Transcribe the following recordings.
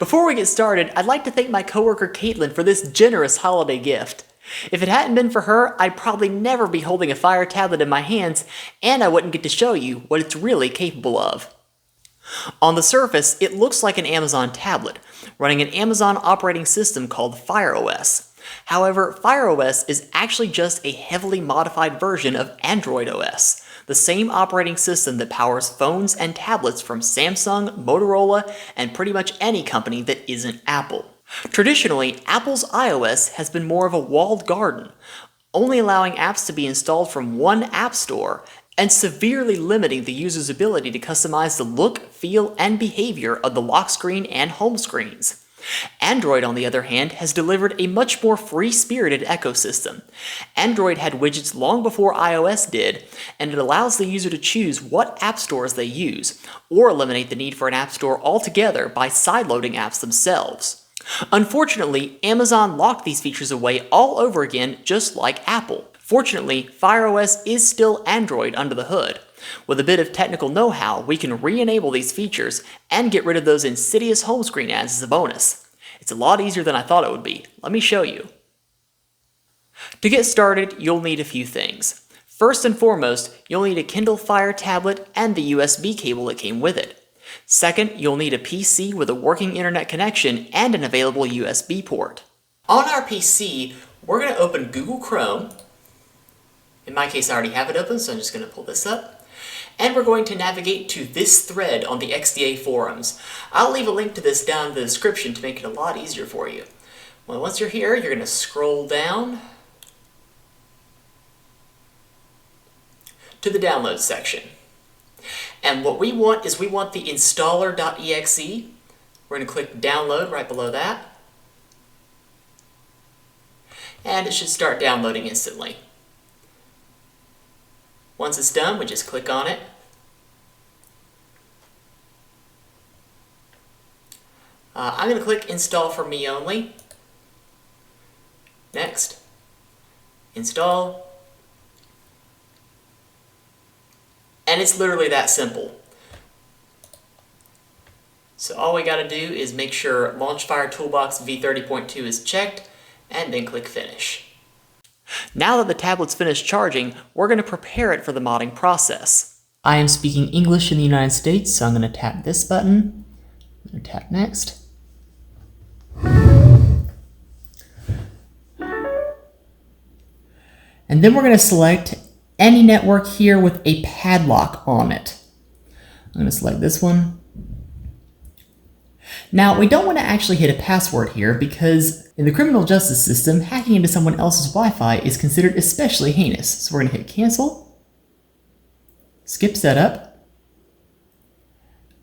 Before we get started, I'd like to thank my coworker Caitlin for this generous holiday gift. If it hadn't been for her, I'd probably never be holding a Fire tablet in my hands, and I wouldn't get to show you what it's really capable of. On the surface, it looks like an Amazon tablet, running an Amazon operating system called Fire OS. However, Fire OS is actually just a heavily modified version of Android OS, the same operating system that powers phones and tablets from Samsung, Motorola, and pretty much any company that isn't Apple. Traditionally, Apple's iOS has been more of a walled garden, only allowing apps to be installed from one app store and severely limiting the user's ability to customize the look, feel, and behavior of the lock screen and home screens. Android, on the other hand, has delivered a much more free-spirited ecosystem. Android had widgets long before iOS did, and it allows the user to choose what app stores they use, or eliminate the need for an app store altogether by sideloading apps themselves. Unfortunately, Amazon locked these features away all over again, just like Apple. Fortunately, Fire OS is still Android under the hood. With a bit of technical know-how, we can re-enable these features and get rid of those insidious home screen ads as a bonus. It's a lot easier than I thought it would be. Let me show you. To get started, you'll need a few things. First and foremost, you'll need a Kindle Fire tablet and the USB cable that came with it. Second, you'll need a PC with a working internet connection and an available USB port. On our PC, we're going to open Google Chrome. In my case, I already have it open, so I'm just going to pull this up. And we're going to navigate to this thread on the XDA forums. I'll leave a link to this down in the description to make it a lot easier for you. Well, once you're here, you're going to scroll down to the download section. And what we want is we want the installer.exe. We're going to click download right below that. And it should start downloading instantly. Once it's done, we just click on it. I'm going to click Install for me only. Next. Install. And it's literally that simple. So all we got to do is make sure Launchfire Toolbox v30.2 is checked, and then click Finish. Now that the tablet's finished charging, we're going to prepare it for the modding process. I am speaking English in the United States, so I'm going to tap this button. I'm going to tap Next. And then we're going to select any network here with a padlock on it. I'm going to select this one. Now, we don't want to actually hit a password here because in the criminal justice system, hacking into someone else's Wi-Fi is considered especially heinous. So we're going to hit cancel, skip setup,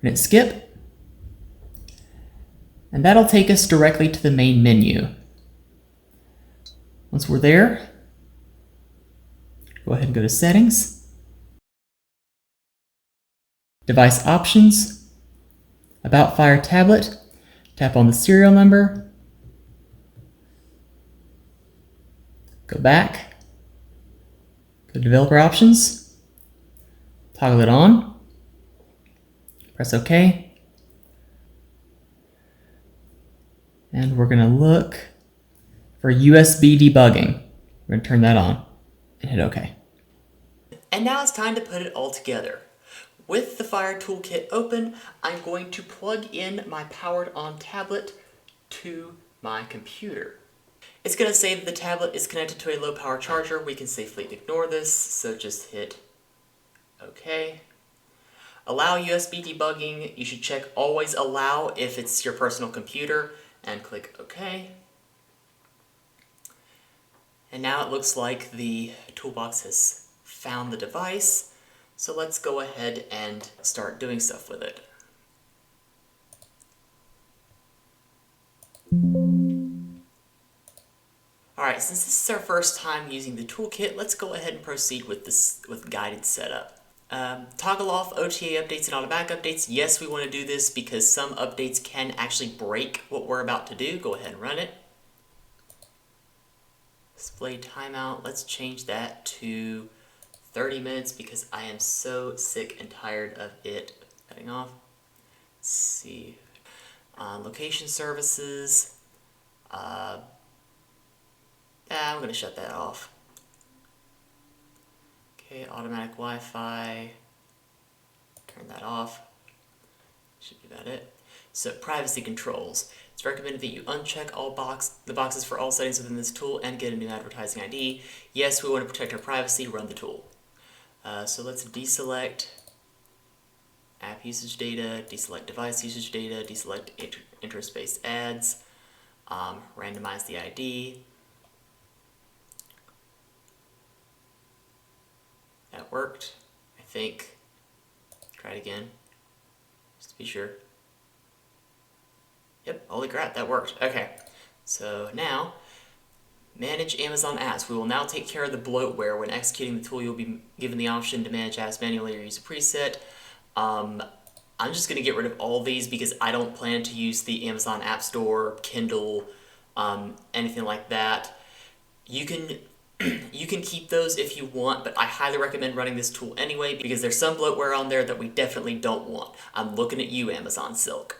hit skip, and that'll take us directly to the main menu. Once we're there, go ahead and go to settings, device options, about Fire tablet, tap on the serial number, go back, go to developer options, toggle it on, press OK, and we're going to look for USB debugging. We're going to turn that on and hit OK. And now it's time to put it all together. With the Fire Toolkit open, I'm going to plug in my powered on tablet to my computer. It's going to say that the tablet is connected to a low power charger. We can safely ignore this, so just hit OK. Allow USB debugging. You should check always allow if it's your personal computer and click OK. And now it looks like the toolbox has found the device. So let's go ahead and start doing stuff with it. Alright, since this is our first time using the toolkit, let's go ahead and proceed with guided setup. Toggle off OTA updates and automatic updates. Yes, we want to do this because some updates can actually break what we're about to do. Go ahead and run it. Display timeout, let's change that to 30 minutes because I am so sick and tired of it cutting off. Let's see. Location services. I'm going to shut that off. Okay, automatic Wi-Fi. Turn that off. Should be about it. So, privacy controls. It's recommended that you uncheck the boxes for all settings within this tool and get a new advertising ID. Yes, we want to protect our privacy, run the tool. So let's deselect app usage data, deselect device usage data, deselect interest-based ads, randomize the ID. That worked, I think. Try it again, just to be sure. Yep, holy crap, that worked. Okay, so now, manage Amazon apps. We will now take care of the bloatware. When executing the tool, you'll be given the option to manage apps manually or use a preset. I'm just going to get rid of all these because I don't plan to use the Amazon App Store, Kindle, anything like that. You can you can keep those if you want, but I highly recommend running this tool anyway because there's some bloatware on there that we definitely don't want. I'm looking at you, Amazon Silk.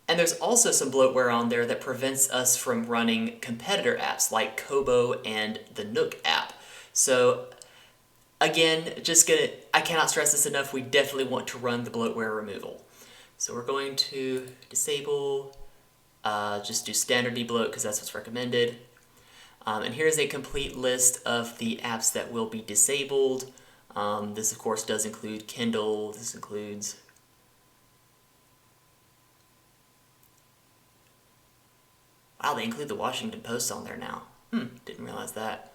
And there's also some bloatware on there that prevents us from running competitor apps like Kobo and the Nook app. So again, I cannot stress this enough, we definitely want to run the bloatware removal. So we're going to disable, just do standard debloat because that's what's recommended. And here's a complete list of the apps that will be disabled. This of course does include Kindle, this includes wow, they include the Washington Post on there now. Didn't realize that.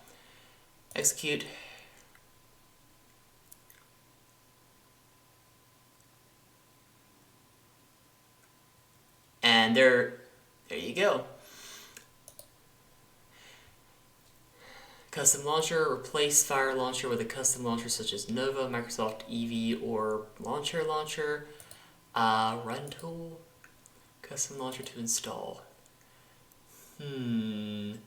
Execute. And there you go. Custom launcher, replace Fire Launcher with a custom launcher such as Nova, Microsoft Eevee, or Launcher Launcher. Run tool, custom launcher to install. I'm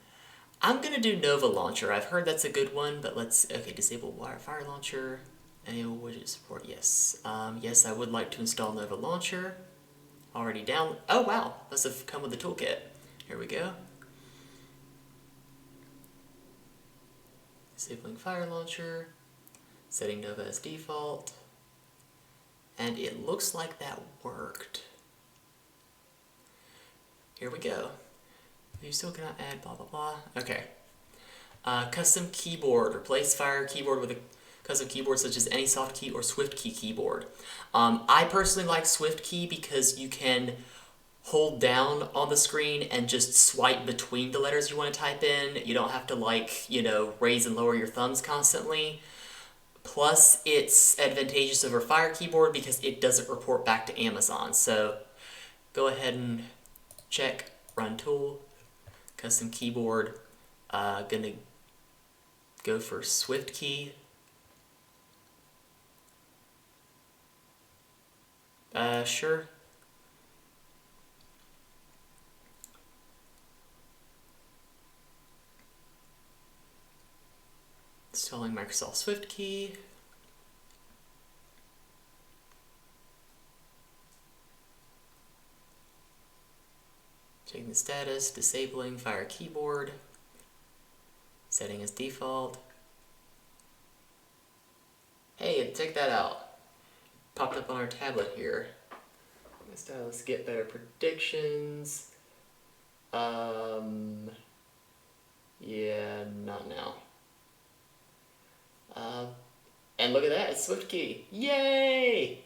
gonna do Nova Launcher. I've heard that's a good one, but okay, disable Fire Launcher. Enable widget support, yes. Yes, I would like to install Nova Launcher. Already down, oh wow, must have come with the toolkit. Here we go. Disabling Fire Launcher, setting Nova as default, and it looks like that worked. Here we go. You still cannot add blah blah blah. Okay. Custom keyboard. Replace Fire keyboard with a custom keyboard such as AnySoftKey or SwiftKey keyboard. I personally like SwiftKey because you can hold down on the screen and just swipe between the letters you want to type in. You don't have to raise and lower your thumbs constantly. Plus, it's advantageous over Fire keyboard because it doesn't report back to Amazon. So go ahead and check Run Tool. Custom keyboard, gonna go for SwiftKey. Sure. Installing Microsoft SwiftKey. Checking the status, disabling Fire keyboard, setting as default. Hey, check that out. Popped up on our tablet here. Let's get better predictions. Yeah, not now. And look at that, it's SwiftKey. Yay!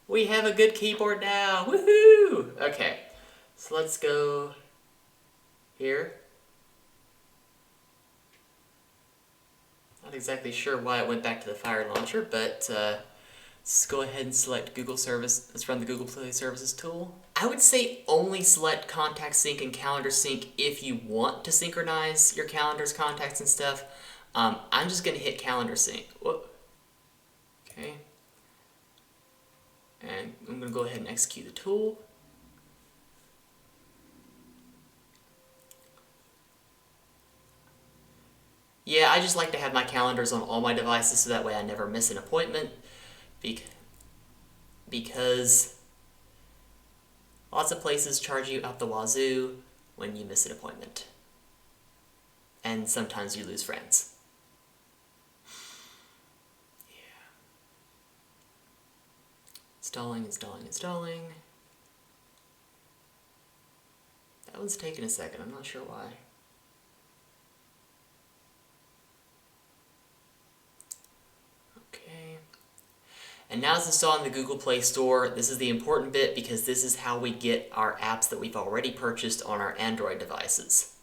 We have a good keyboard now, woohoo! Okay. So let's go here. Not exactly sure why it went back to the Fire Launcher, but let's go ahead and select Google Service. Let's run the Google Play Services tool. I would say only select Contact Sync and Calendar Sync if you want to synchronize your calendars, contacts, and stuff. I'm just going to hit Calendar Sync. Whoop. Okay. And I'm going to go ahead and execute the tool. Yeah, I just like to have my calendars on all my devices so that way I never miss an appointment. Because Lots of places charge you out the wazoo when you miss an appointment. And sometimes you lose friends. Yeah. Installing. That one's taking a second, I'm not sure why. Okay. And now it's installing the Google Play Store. This is the important bit because this is how we get our apps that we've already purchased on our Android devices.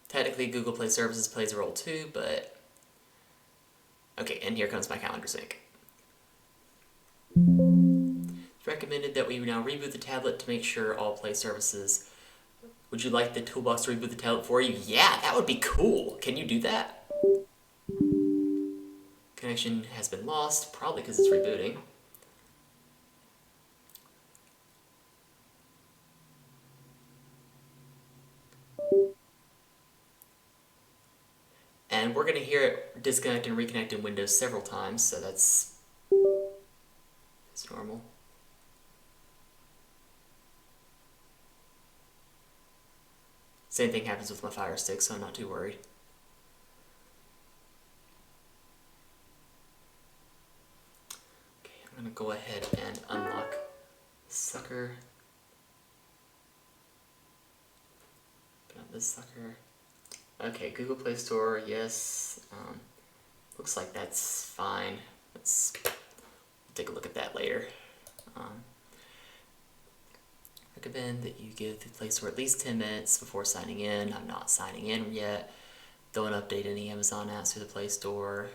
Technically, Google Play Services plays a role too, but... Okay, and here comes my calendar sync. It's recommended that we now reboot the tablet to make sure all Play services... Would you like the toolbox to reboot the tablet for you? Yeah, that would be cool. Can you do that? Connection has been lost, probably because it's rebooting. And we're going to hear it disconnect and reconnect in Windows several times, so that's normal. Same thing happens with my Fire Stick, so I'm not too worried. Okay, I'm going to go ahead and unlock this sucker. Open up this sucker. Okay, Google Play Store, yes. Looks like that's fine. Let's take a look at that later. Recommend that you give the Play Store at least 10 minutes before signing in. I'm not signing in yet. Don't update any Amazon apps through the Play Store.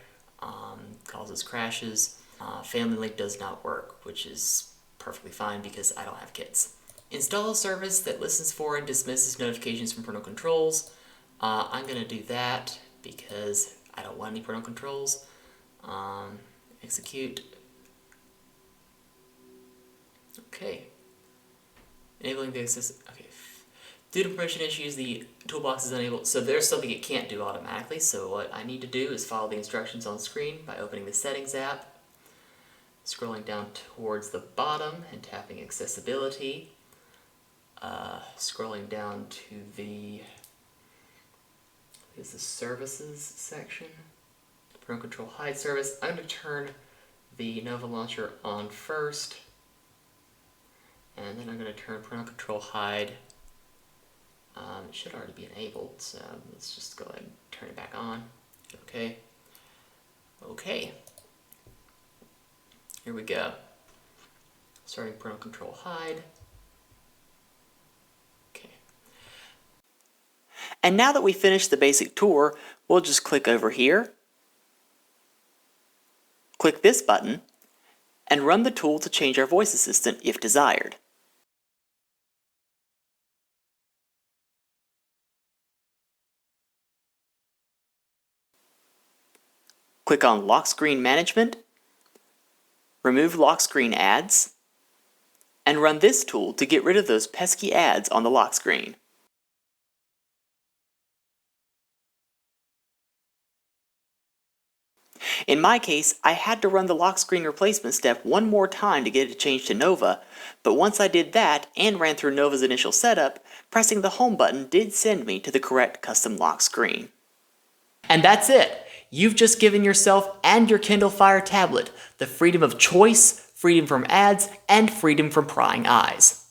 Causes crashes. Family Link does not work, which is perfectly fine because I don't have kids. Install a service that listens for and dismisses notifications from parental controls. I'm going to do that because I don't want any parental controls. Execute. Okay. Enabling the access. Okay. Due to permission issues, the toolbox is unable. So there's something it can't do automatically. So what I need to do is follow the instructions on screen by opening the Settings app, scrolling down towards the bottom and tapping Accessibility. Scrolling down to the Services section. Parental Control Hide service. I'm going to turn the Nova Launcher on first. And then I'm going to turn Parental Control Hide. It should already be enabled, so let's just go ahead and turn it back on. Okay. Okay. Here we go. Starting Parental Control Hide. Okay. And now that we finished the basic tour, we'll just click over here, click this button, and run the tool to change our voice assistant if desired. Click on Lock Screen Management, remove lock screen ads, and run this tool to get rid of those pesky ads on the lock screen. In my case, I had to run the lock screen replacement step one more time to get it changed to Nova, but once I did that and ran through Nova's initial setup, pressing the home button did send me to the correct custom lock screen. And that's it! You've just given yourself and your Kindle Fire tablet the freedom of choice, freedom from ads, and freedom from prying eyes.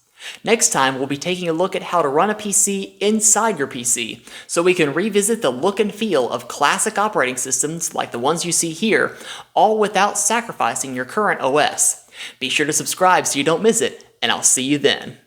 Next time, we'll be taking a look at how to run a PC inside your PC, so we can revisit the look and feel of classic operating systems like the ones you see here, all without sacrificing your current OS. Be sure to subscribe so you don't miss it, and I'll see you then.